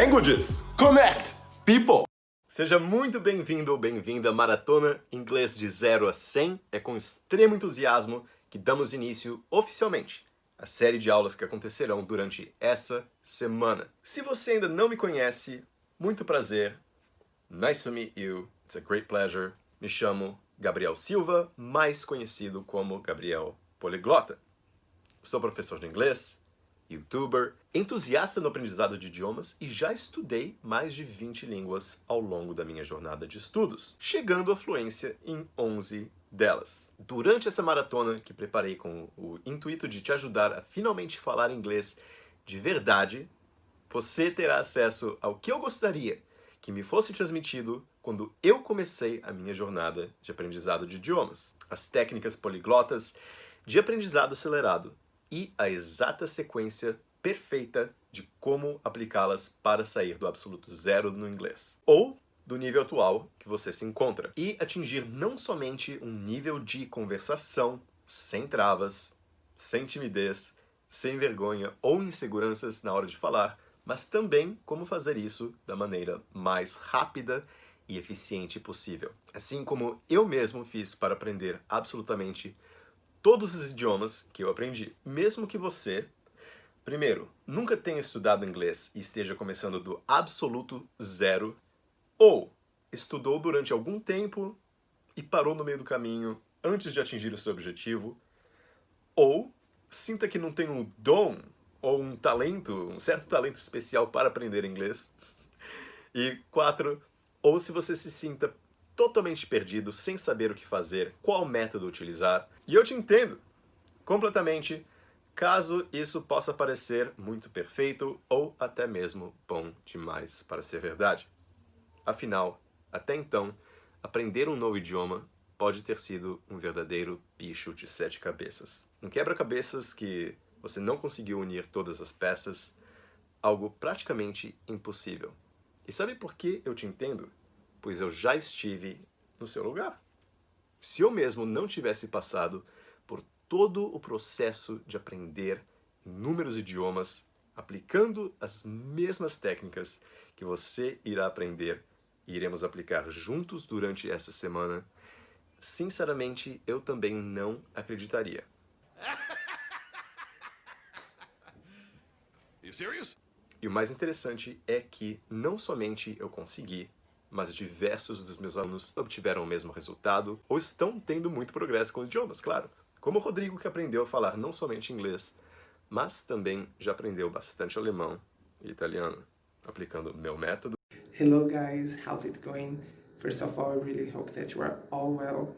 Languages Connect People! Seja muito bem-vindo ou bem-vinda à Maratona Inglês de 0 a 100. É com extremo entusiasmo que damos início oficialmente à série de aulas que acontecerão durante essa semana. Se você ainda não me conhece, muito prazer. Nice to meet you. It's a great pleasure. Me chamo Gabriel Silva, mais conhecido como Gabriel Poliglota. Sou professor de inglês, youtuber, entusiasta no aprendizado de idiomas e já estudei mais de 20 línguas ao longo da minha jornada de estudos, chegando à fluência em 11 delas. Durante essa maratona, que preparei com o intuito de te ajudar a finalmente falar inglês de verdade, você terá acesso ao que eu gostaria que me fosse transmitido quando eu comecei a minha jornada de aprendizado de idiomas. As técnicas poliglotas de aprendizado acelerado e a exata sequência perfeita de como aplicá-las para sair do absoluto zero no inglês. Ou do nível atual que você se encontra. E atingir não somente um nível de conversação sem travas, sem timidez, sem vergonha ou inseguranças na hora de falar, mas também como fazer isso da maneira mais rápida e eficiente possível. Assim como eu mesmo fiz para aprender absolutamente todos os idiomas que eu aprendi. Mesmo que você, primeiro, nunca tenha estudado inglês e esteja começando do absoluto zero, ou estudou durante algum tempo e parou no meio do caminho antes de atingir o seu objetivo, ou sinta que não tem um dom ou um talento, um certo talento especial para aprender inglês. E 4, ou se você se sinta totalmente perdido, sem saber o que fazer, qual método utilizar. E eu te entendo completamente, caso isso possa parecer muito perfeito ou até mesmo bom demais para ser verdade. Afinal, até então, aprender um novo idioma pode ter sido um verdadeiro bicho de 7 cabeças. Um quebra-cabeças que você não conseguiu unir todas as peças, algo praticamente impossível. E sabe por que eu te entendo? Pois eu já estive no seu lugar. Se eu mesmo não tivesse passado por todo o processo de aprender inúmeros idiomas, aplicando as mesmas técnicas que você irá aprender e iremos aplicar juntos durante essa semana, sinceramente, eu também não acreditaria. You serious? E o mais interessante é que não somente eu consegui, mas diversos dos meus alunos obtiveram o mesmo resultado ou estão tendo muito progresso com idiomas, claro. Como o Rodrigo, que aprendeu a falar não somente inglês, mas também já aprendeu bastante alemão e italiano, aplicando o meu método. Hello guys, how's it going? First of all, I really hope that you are all well.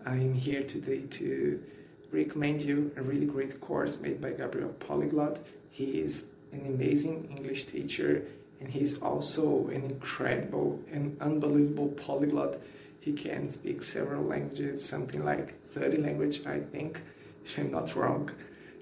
I'm here today to recommend you a really great course made by Gabriel Polyglot. He is an amazing English teacher and he's also an incredible and unbelievable polyglot. He can speak several languages, something like 30 languages, I think, if I'm not wrong.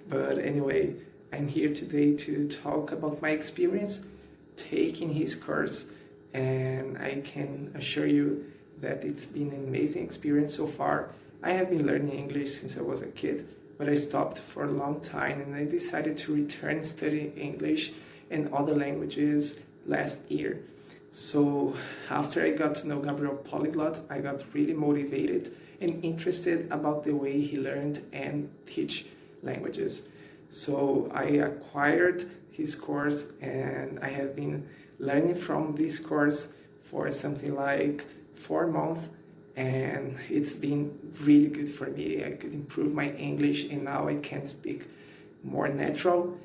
But anyway, I'm here today to talk about my experience taking his course, and I can assure you that it's been an amazing experience so far. I have been learning English since I was a kid, but I stopped for a long time and I decided to return and study English and other languages last year. So after I got to know Gabriel Polyglot, I got really motivated and interested about the way he learned and teach languages. So I acquired his course and I have been learning from this course for something like 4 months, and it's been really good for me. I could improve my English and now I can speak more natural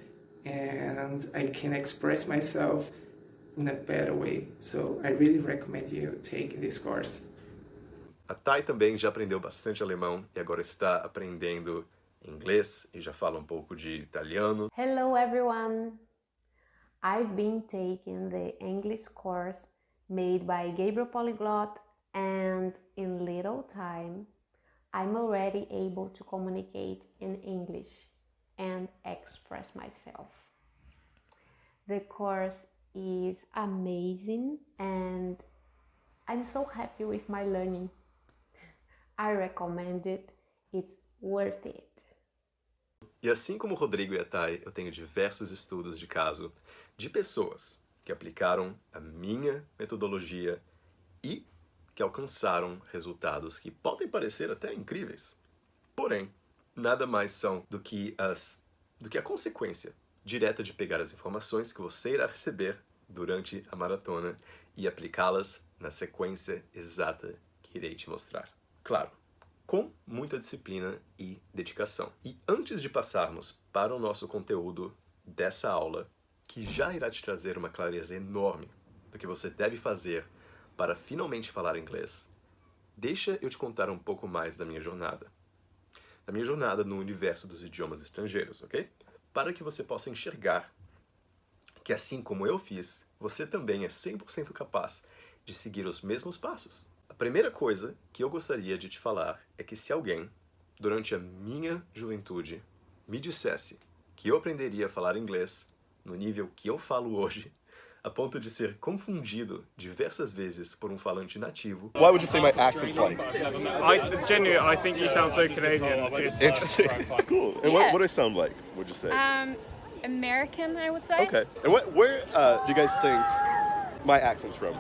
and I can express myself in a better way. So I really recommend you taking this course. A Thay também já aprendeu bastante alemão e agora está aprendendo inglês e já fala um pouco de italiano. Hello everyone! I've been taking the English course made by Gabriel Polyglot, and in little time I'm already able to communicate in English and express myself. The course is amazing and I'm so happy with my learning. I recommend it, it's worth it. E assim como o Rodrigo e a Thay, eu tenho diversos estudos de caso de pessoas que aplicaram a minha metodologia e que alcançaram resultados que podem parecer até incríveis. Porém, nada mais são do que a consequência direta de pegar as informações que você irá receber durante a maratona e aplicá-las na sequência exata que irei te mostrar. Claro, com muita disciplina e dedicação. E antes de passarmos para o nosso conteúdo dessa aula, que já irá te trazer uma clareza enorme do que você deve fazer para finalmente falar inglês, deixa eu te contar um pouco mais da minha jornada. Da minha jornada no universo dos idiomas estrangeiros, ok? Para que você possa enxergar que, assim como eu fiz, você também é 100% capaz de seguir os mesmos passos. A primeira coisa que eu gostaria de te falar é que se alguém, durante a minha juventude, me dissesse que eu aprenderia a falar inglês no nível que eu falo hoje, a ponto de ser confundido diversas vezes por um falante nativo. Why would you say my accent's like? Genuinely, I think you sound so Canadian. Interesting. Cool. And what do I sound like, would you say? American, I would say. Okay. And where do you guys think my accent's from?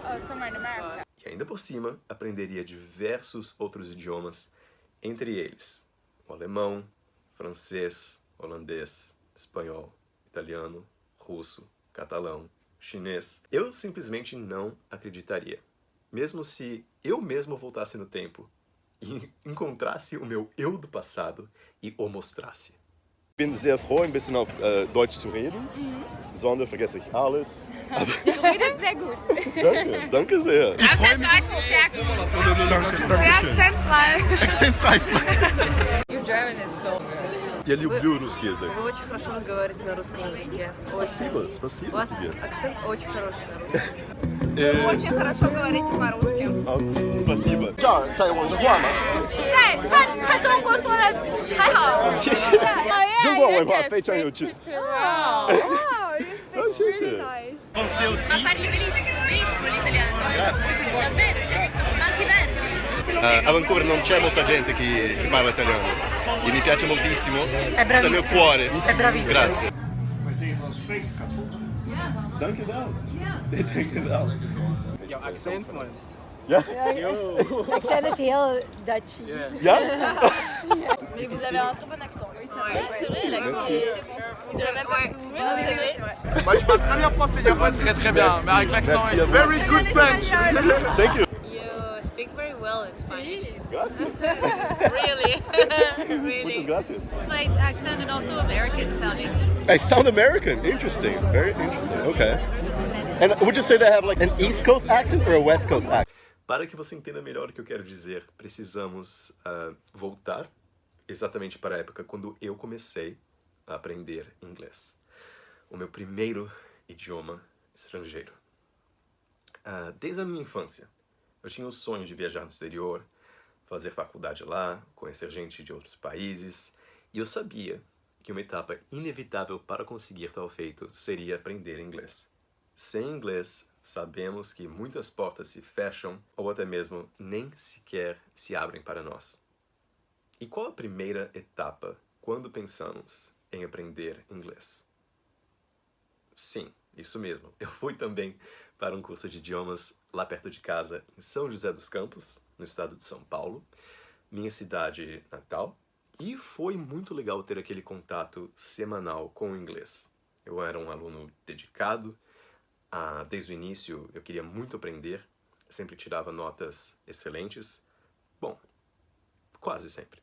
Oh, somewhere in America. E ainda por cima, aprenderia diversos outros idiomas, entre eles o alemão, francês, holandês, espanhol, italiano, russo, catalão, chinês. Eu simplesmente não acreditaria. Mesmo se eu mesmo voltasse no tempo e encontrasse o meu eu do passado e o mostrasse. Ich bin sehr froh, ein bisschen auf Deutsch zu reden. Sonne vergesse ich alles. Du redest sehr gut. Danke, danke sehr. Außer Deutsch ist sehr gut. Akzentfrei. Your German is so good. Я люблю русский язык. Вы очень хорошо разговариваете на русском языке. Спасибо, У спасибо вас тебе. акцент очень хороший на русском. Э, Очень хорошо говорите по-русски. Спасибо. 这儿在我的话吗？他中国说的还好。谢谢。中国文化非常有趣。谢谢。 Ma parli benissimo l'italiano. Davvero? Anche vero? A Vancouver non c'è molta gente che parla italiano e mi piace moltissimo. Sta nel mio cuore. È bravissimo. Grazie. Dank je wel. Dank je wel. Jouw accent, man. Ja? Accent is heel Dutch. Ja? Mais vous avez un très bon accent. Oui, c'est vrai. C'est vrai, l'accent. Je dirais même pas que vous. Non, c'est vrai. Moi, je parle très bien français, il n'y a pas très très bien, mais avec l'accent Merci et à tout. vous. Very good French. Thank you. You speak very well in Spanish. Gracias. Really? Muchas Really? gracias. Slight accent and also American sounding. I sound American. Interesting. Very interesting. Okay. And would you say they have like an East Coast accent or a West Coast accent? Para que você entenda melhor o que eu quero dizer, precisamos voltar exatamente para a época quando eu comecei a aprender inglês. O meu primeiro idioma estrangeiro. Desde a minha infância, eu tinha o sonho de viajar no exterior, fazer faculdade lá, conhecer gente de outros países, e eu sabia que uma etapa inevitável para conseguir tal feito seria aprender inglês. Sem inglês, sabemos que muitas portas se fecham ou até mesmo nem sequer se abrem para nós. E qual a primeira etapa quando pensamos em aprender inglês? Sim, isso mesmo. Eu fui também para um curso de idiomas lá perto de casa, em São José dos Campos, no estado de São Paulo, minha cidade natal, e foi muito legal ter aquele contato semanal com o inglês. Eu era um aluno dedicado. Desde o início eu queria muito aprender, sempre tirava notas excelentes. Bom, quase sempre.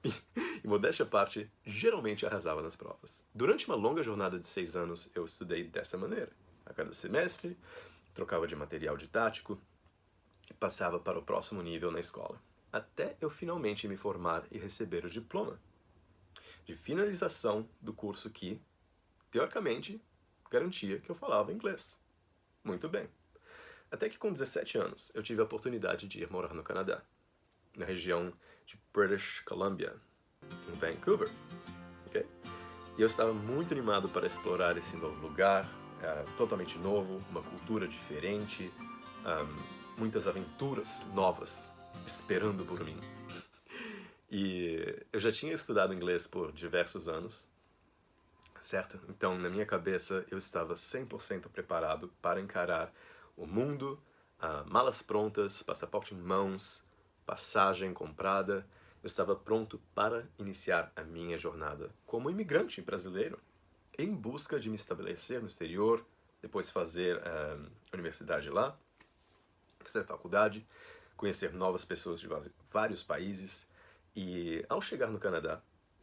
E modéstia à parte, geralmente arrasava nas provas. Durante uma longa jornada de 6 anos, eu estudei dessa maneira. A cada semestre, trocava de material didático e passava para o próximo nível na escola. Até eu finalmente me formar e receber o diploma de finalização do curso que, teoricamente, garantia que eu falava inglês. Muito bem. Até que com 17 anos, eu tive a oportunidade de ir morar no Canadá, na região de British Columbia, em Vancouver. Okay? E eu estava muito animado para explorar esse novo lugar, totalmente novo, uma cultura diferente, muitas aventuras novas esperando por mim. E eu já tinha estudado inglês por diversos anos, certo? Então, na minha cabeça, eu estava 100% preparado para encarar o mundo, malas prontas, passaporte em mãos, passagem comprada. Eu estava pronto para iniciar a minha jornada como imigrante brasileiro, em busca de me estabelecer no exterior, depois fazer universidade lá, fazer faculdade, conhecer novas pessoas de vários países e, ao chegar no Canadá,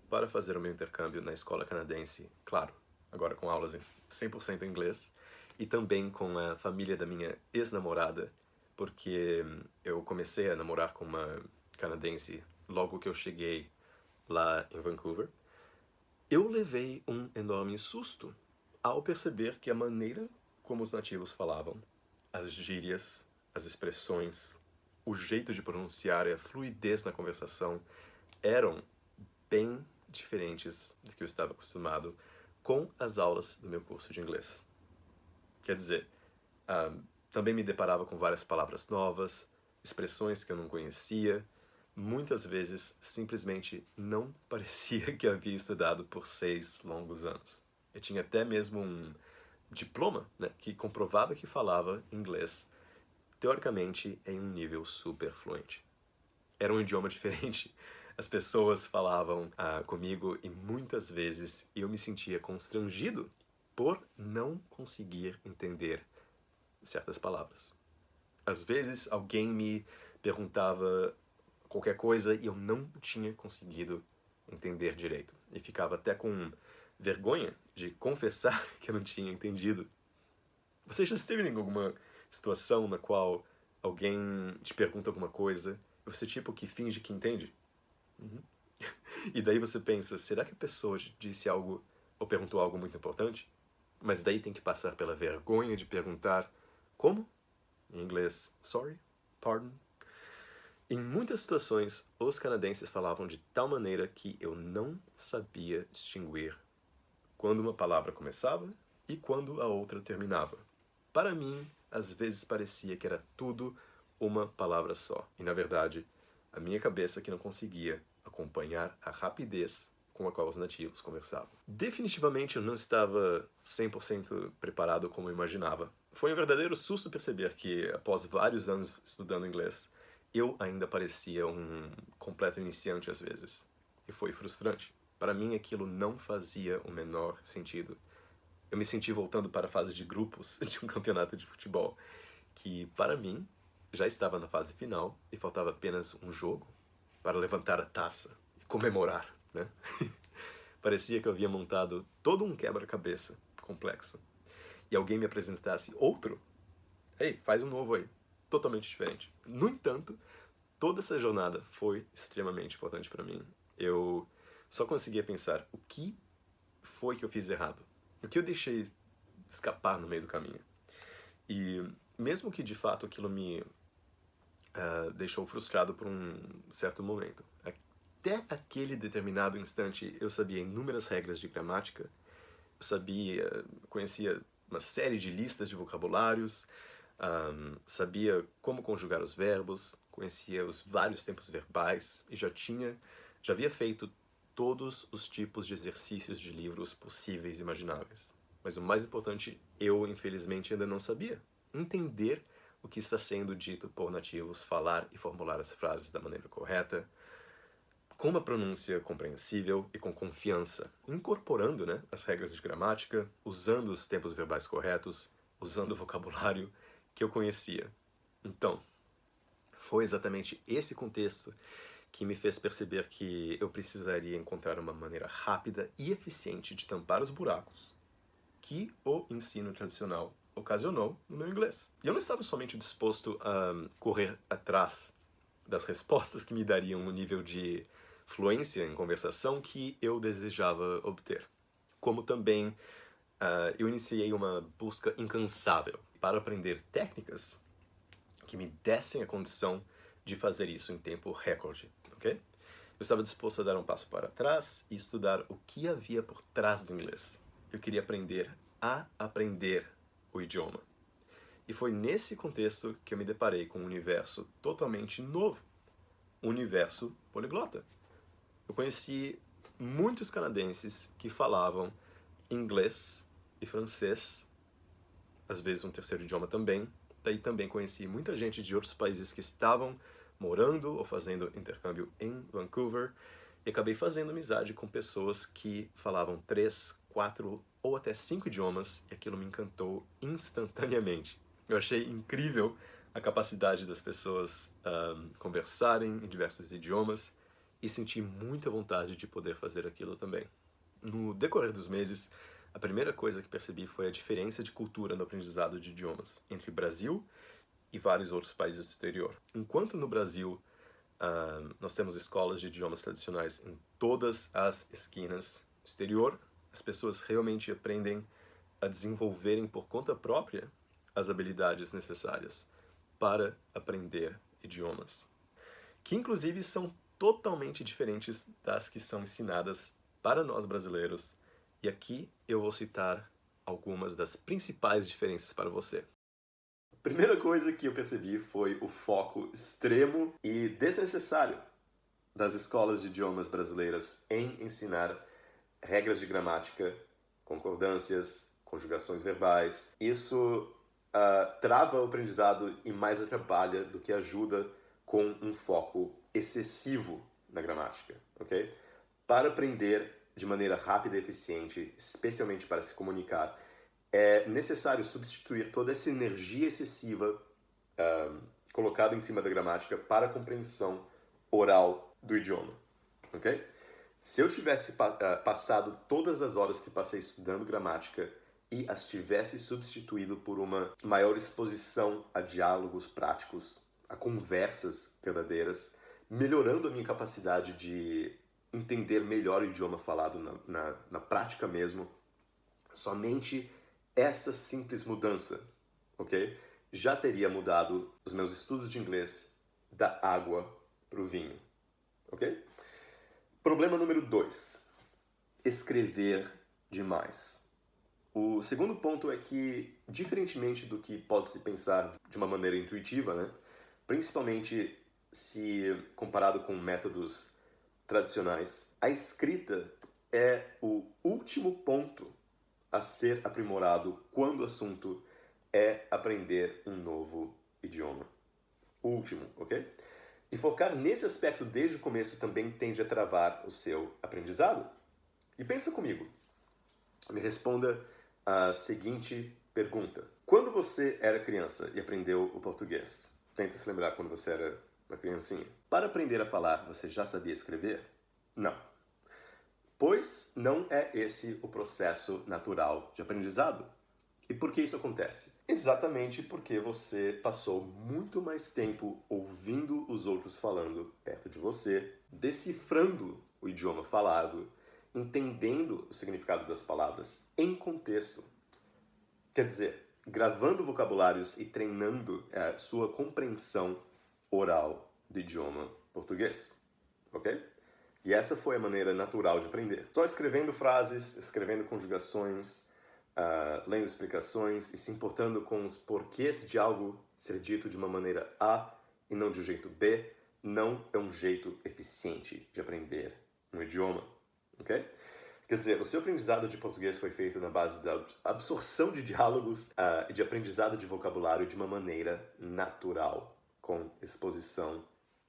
para fazer o meu intercâmbio na escola canadense, claro, agora com aulas em 100% em inglês, e também com a família da minha ex-namorada, porque eu comecei a namorar com uma canadense logo que eu cheguei lá em Vancouver. Eu levei um enorme susto ao perceber que a maneira como os nativos falavam, as gírias, as expressões, o jeito de pronunciar e a fluidez na conversação eram bem diferentes do que eu estava acostumado com as aulas do meu curso de inglês. Quer dizer, também me deparava com várias palavras novas, expressões que eu não conhecia, muitas vezes simplesmente não parecia que havia estudado por 6 longos anos. Eu tinha até mesmo um diploma, né, que comprovava que falava inglês, teoricamente em um nível super fluente. Era um idioma diferente. As pessoas falavam comigo e muitas vezes eu me sentia constrangido por não conseguir entender certas palavras. Às vezes alguém me perguntava qualquer coisa e eu não tinha conseguido entender direito. E ficava até com vergonha de confessar que eu não tinha entendido. Você já esteve em alguma situação na qual alguém te pergunta alguma coisa e você tipo que finge que entende? E daí você pensa, será que a pessoa disse algo ou perguntou algo muito importante? Mas daí tem que passar pela vergonha de perguntar como? Em inglês, sorry, pardon. Em muitas situações, os canadenses falavam de tal maneira que eu não sabia distinguir quando uma palavra começava e quando a outra terminava. Para mim, às vezes parecia que era tudo uma palavra só. E, na verdade, a minha cabeça que não conseguia acompanhar a rapidez com a qual os nativos conversavam. Definitivamente eu não estava 100% preparado como eu imaginava. Foi um verdadeiro susto perceber que, após vários anos estudando inglês, eu ainda parecia um completo iniciante às vezes. E foi frustrante. Para mim aquilo não fazia o menor sentido. Eu me senti voltando para a fase de grupos de um campeonato de futebol, que para mim já estava na fase final e faltava apenas um jogo para levantar a taça e comemorar, né? Parecia que eu havia montado todo um quebra-cabeça complexo. E alguém me apresentasse outro. Ei, faz um novo aí. Totalmente diferente. No entanto, toda essa jornada foi extremamente importante para mim. Eu só conseguia pensar o que foi que eu fiz errado. O que eu deixei escapar no meio do caminho. E mesmo que de fato aquilo me deixou frustrado por um certo momento. Até aquele determinado instante eu sabia inúmeras regras de gramática, eu conhecia uma série de listas de vocabulários, sabia como conjugar os verbos, conhecia os vários tempos verbais e já havia feito todos os tipos de exercícios de livros possíveis e imagináveis. Mas o mais importante, eu infelizmente ainda não sabia. Entender o que está sendo dito por nativos, falar e formular as frases da maneira correta, com uma pronúncia compreensível e com confiança, incorporando, né, as regras de gramática, usando os tempos verbais corretos, usando o vocabulário que eu conhecia. Então, foi exatamente esse contexto que me fez perceber que eu precisaria encontrar uma maneira rápida e eficiente de tampar os buracos que o ensino tradicional ocasionou no meu inglês. E eu não estava somente disposto a correr atrás das respostas que me dariam um nível de fluência em conversação que eu desejava obter. Como também eu iniciei uma busca incansável para aprender técnicas que me dessem a condição de fazer isso em tempo recorde, ok? Eu estava disposto a dar um passo para trás e estudar o que havia por trás do inglês. Eu queria aprender a aprender o idioma. E foi nesse contexto que eu me deparei com um universo totalmente novo, um universo poliglota. Eu conheci muitos canadenses que falavam inglês e francês, às vezes um terceiro idioma também. Daí também conheci muita gente de outros países que estavam morando ou fazendo intercâmbio em Vancouver e acabei fazendo amizade com pessoas que falavam 3, 4 ou até 5 idiomas e aquilo me encantou instantaneamente. Eu achei incrível a capacidade das pessoas conversarem em diversos idiomas e senti muita vontade de poder fazer aquilo também. No decorrer dos meses, a primeira coisa que percebi foi a diferença de cultura no aprendizado de idiomas entre o Brasil e vários outros países do exterior. Enquanto no Brasil nós temos escolas de idiomas tradicionais em todas as esquinas do exterior, as pessoas realmente aprendem a desenvolverem por conta própria as habilidades necessárias para aprender idiomas, que inclusive são totalmente diferentes das que são ensinadas para nós brasileiros. E aqui eu vou citar algumas das principais diferenças para você. A primeira coisa que eu percebi foi o foco extremo e desnecessário das escolas de idiomas brasileiras em ensinar regras de gramática, concordâncias, conjugações verbais. Isso trava o aprendizado e mais atrapalha do que ajuda com um foco excessivo na gramática, ok? Para aprender de maneira rápida e eficiente, especialmente para se comunicar, é necessário substituir toda essa energia excessiva colocada em cima da gramática para a compreensão oral do idioma, ok? Se eu tivesse passado todas as horas que passei estudando gramática e as tivesse substituído por uma maior exposição a diálogos práticos, a conversas verdadeiras, melhorando a minha capacidade de entender melhor o idioma falado na prática mesmo, somente essa simples mudança, ok? Já teria mudado os meus estudos de inglês da água para o vinho, ok? Problema número 2. Escrever demais. O segundo ponto é que, diferentemente do que pode-se pensar de uma maneira intuitiva, né? Principalmente se comparado com métodos tradicionais, a escrita é o último ponto a ser aprimorado quando o assunto é aprender um novo idioma. O último, ok? E focar nesse aspecto desde o começo também tende a travar o seu aprendizado. E pensa comigo. Me responda a seguinte pergunta. Quando você era criança e aprendeu o português, tenta se lembrar quando você era uma criancinha. Para aprender a falar, você já sabia escrever? Não. Pois não é esse o processo natural de aprendizado. E por que isso acontece? Exatamente porque você passou muito mais tempo ouvindo os outros falando perto de você, decifrando o idioma falado, entendendo o significado das palavras em contexto. Quer dizer, gravando vocabulários e treinando a sua compreensão oral do idioma português, ok? E essa foi a maneira natural de aprender. Só escrevendo frases, escrevendo conjugações, lendo explicações e se importando com os porquês de algo ser dito de uma maneira A e não de um jeito B, não é um jeito eficiente de aprender um idioma, ok? Quer dizer, o seu aprendizado de português foi feito na base da absorção de diálogos e de aprendizado de vocabulário de uma maneira natural, com exposição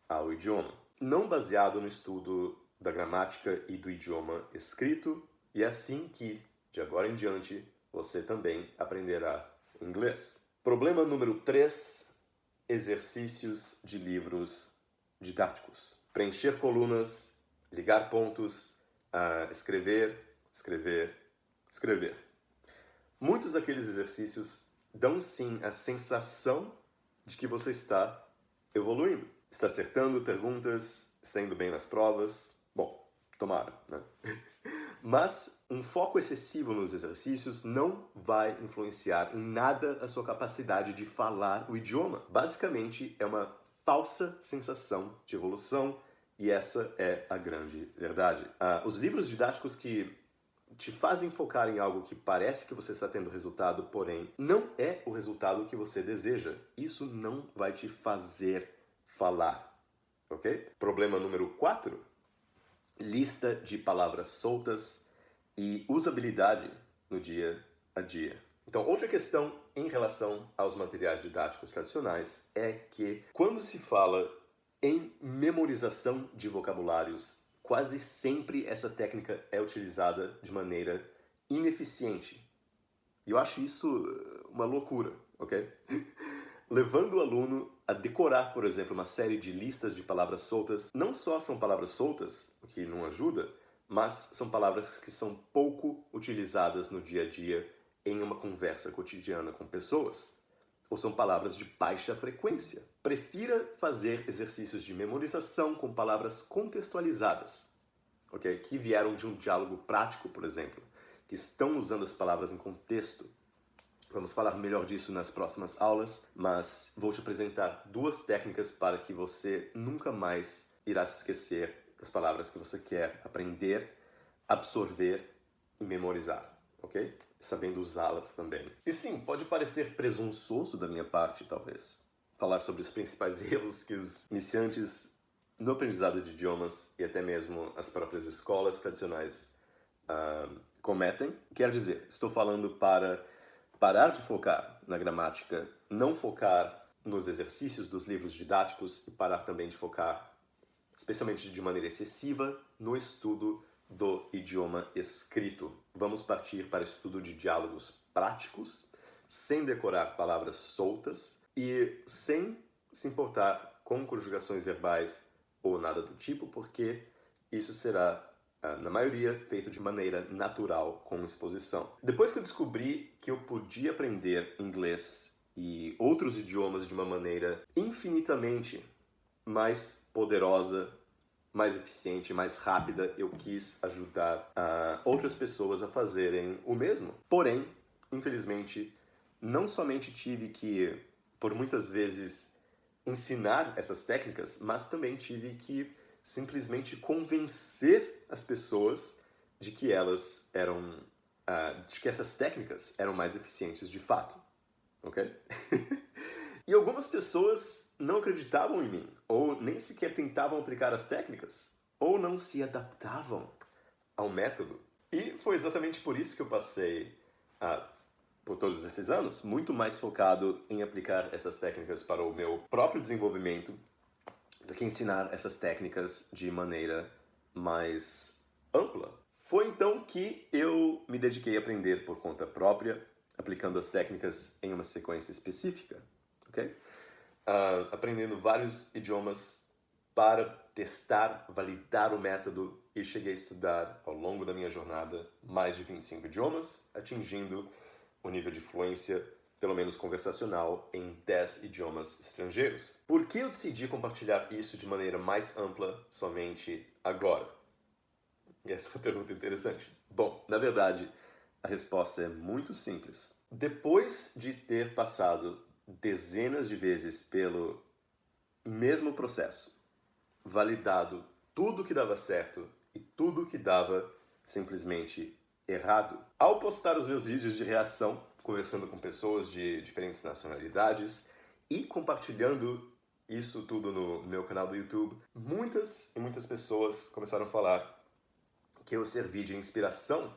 ao idioma. Não baseado no estudo da gramática e do idioma escrito, e é assim que, de agora em diante, você também aprenderá inglês. Problema número 3, exercícios de livros didáticos. Preencher colunas, ligar pontos, escrever, escrever, escrever. Muitos daqueles exercícios dão sim a sensação de que você está evoluindo. Está acertando perguntas, está indo bem nas provas. Bom, tomara, né? Mas um foco excessivo nos exercícios não vai influenciar em nada a sua capacidade de falar o idioma. Basicamente, é uma falsa sensação de evolução e essa é a grande verdade. Os livros didáticos que te fazem focar em algo que parece que você está tendo resultado, porém não é o resultado que você deseja. Isso não vai te fazer falar, ok? Problema número 4. Lista de palavras soltas e usabilidade no dia a dia. Então, outra questão em relação aos materiais didáticos tradicionais é que quando se fala em memorização de vocabulários, quase sempre essa técnica é utilizada de maneira ineficiente. E eu acho isso uma loucura, ok? Levando o aluno a decorar, por exemplo, uma série de listas de palavras soltas. Não só são palavras soltas, o que não ajuda, mas são palavras que são pouco utilizadas no dia a dia em uma conversa cotidiana com pessoas. Ou são palavras de baixa frequência. Prefira fazer exercícios de memorização com palavras contextualizadas, ok? Que vieram de um diálogo prático, por exemplo, que estão usando as palavras em contexto. Vamos falar melhor disso nas próximas aulas, mas vou te apresentar duas técnicas para que você nunca mais irá se esquecer das palavras que você quer aprender, absorver e memorizar, ok? Sabendo usá-las também. E sim, pode parecer presunçoso da minha parte, talvez, falar sobre os principais erros que os iniciantes no aprendizado de idiomas e até mesmo as próprias escolas tradicionais cometem. Quer dizer, estou falando para parar de focar na gramática, não focar nos exercícios dos livros didáticos e parar também de focar, especialmente de maneira excessiva, no estudo do idioma escrito. Vamos partir para o estudo de diálogos práticos, sem decorar palavras soltas e sem se importar com conjugações verbais ou nada do tipo, porque isso será, na maioria, feito de maneira natural, com exposição. Depois que eu descobri que eu podia aprender inglês e outros idiomas de uma maneira infinitamente mais poderosa, mais eficiente, mais rápida, eu quis ajudar outras pessoas a fazerem o mesmo. Porém, infelizmente, não somente tive que, por muitas vezes, ensinar essas técnicas, mas também tive que simplesmente convencer as pessoas de que elas eram, de que essas técnicas eram mais eficientes de fato, ok? E algumas pessoas não acreditavam em mim, ou nem sequer tentavam aplicar as técnicas, ou não se adaptavam ao método. E foi exatamente por isso que eu passei, por todos esses anos, muito mais focado em aplicar essas técnicas para o meu próprio desenvolvimento do que ensinar essas técnicas de maneira mais ampla. Foi então que eu me dediquei a aprender por conta própria, aplicando as técnicas em uma sequência específica, ok? Aprendendo vários idiomas para testar, validar o método, e cheguei a estudar, ao longo da minha jornada, mais de 25 idiomas, atingindo o nível de fluência, pelo menos conversacional, em 10 idiomas estrangeiros. Por que eu decidi compartilhar isso de maneira mais ampla somente agora? Essa é uma pergunta interessante. Bom, na verdade, a resposta é muito simples. Depois de ter passado dezenas de vezes pelo mesmo processo, validado tudo que dava certo e tudo que dava simplesmente errado, ao postar os meus vídeos de reação, conversando com pessoas de diferentes nacionalidades e compartilhando isso tudo no meu canal do YouTube, muitas pessoas começaram a falar que eu servi de inspiração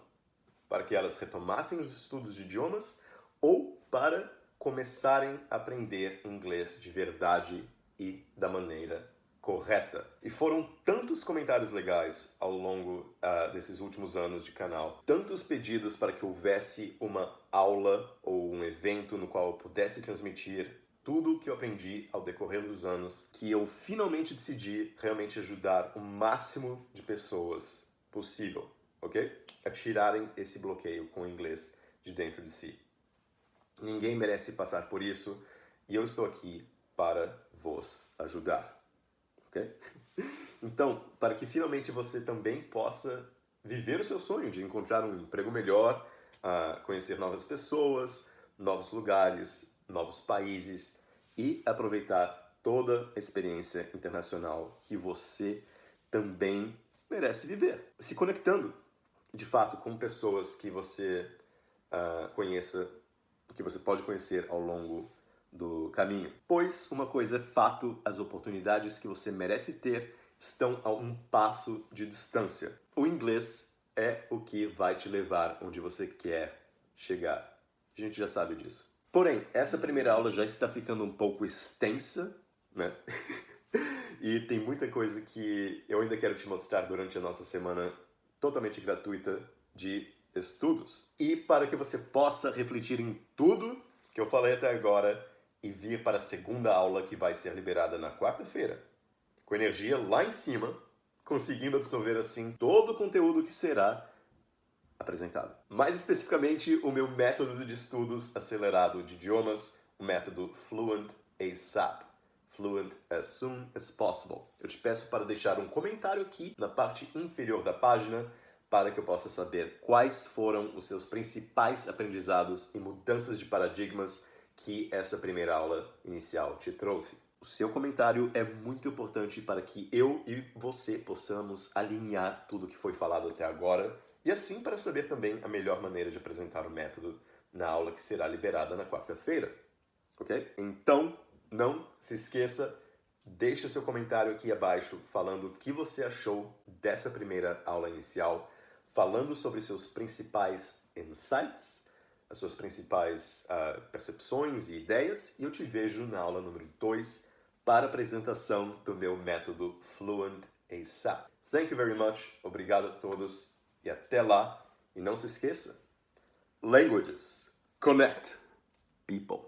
para que elas retomassem os estudos de idiomas ou para começarem a aprender inglês de verdade e da maneira correta. E foram tantos comentários legais ao longo desses últimos anos de canal, tantos pedidos para que houvesse uma aula ou um evento no qual eu pudesse transmitir tudo o que eu aprendi ao decorrer dos anos, que eu finalmente decidi realmente ajudar o máximo de pessoas possível, ok? A tirarem esse bloqueio com o inglês de dentro de si. Ninguém merece passar por isso e eu estou aqui para vos ajudar. Okay? Então, para que finalmente você também possa viver o seu sonho de encontrar um emprego melhor, conhecer novas pessoas, novos lugares, novos países e aproveitar toda a experiência internacional que você também merece viver. Se conectando, de fato, com pessoas que você conheça, que você pode conhecer ao longo do caminho. Pois, uma coisa é fato, as oportunidades que você merece ter estão a um passo de distância. O inglês é o que vai te levar onde você quer chegar. A gente já sabe disso. Porém, essa primeira aula já está ficando um pouco extensa, né? E tem muita coisa que eu ainda quero te mostrar durante a nossa semana totalmente gratuita de estudos. E para que você possa refletir em tudo que eu falei até agora e vir para a segunda aula que vai ser liberada na quarta-feira, com energia lá em cima, conseguindo absorver assim todo o conteúdo que será apresentado. Mais especificamente, o meu método de estudos acelerado de idiomas, o método Fluent ASAP. Fluent as soon as possible. Eu te peço para deixar um comentário aqui na parte inferior da página para que eu possa saber quais foram os seus principais aprendizados e mudanças de paradigmas que essa primeira aula inicial te trouxe. O seu comentário é muito importante para que eu e você possamos alinhar tudo que foi falado até agora e assim para saber também a melhor maneira de apresentar o método na aula que será liberada na quarta-feira. Ok? Então, não se esqueça, deixe o seu comentário aqui abaixo falando o que você achou dessa primeira aula inicial, falando sobre seus principais insights, as suas principais percepções e ideias, e eu te vejo na aula número 2 para a apresentação do meu método Fluent ASAP. Thank you very much, obrigado a todos e até lá. E não se esqueça, languages connect people.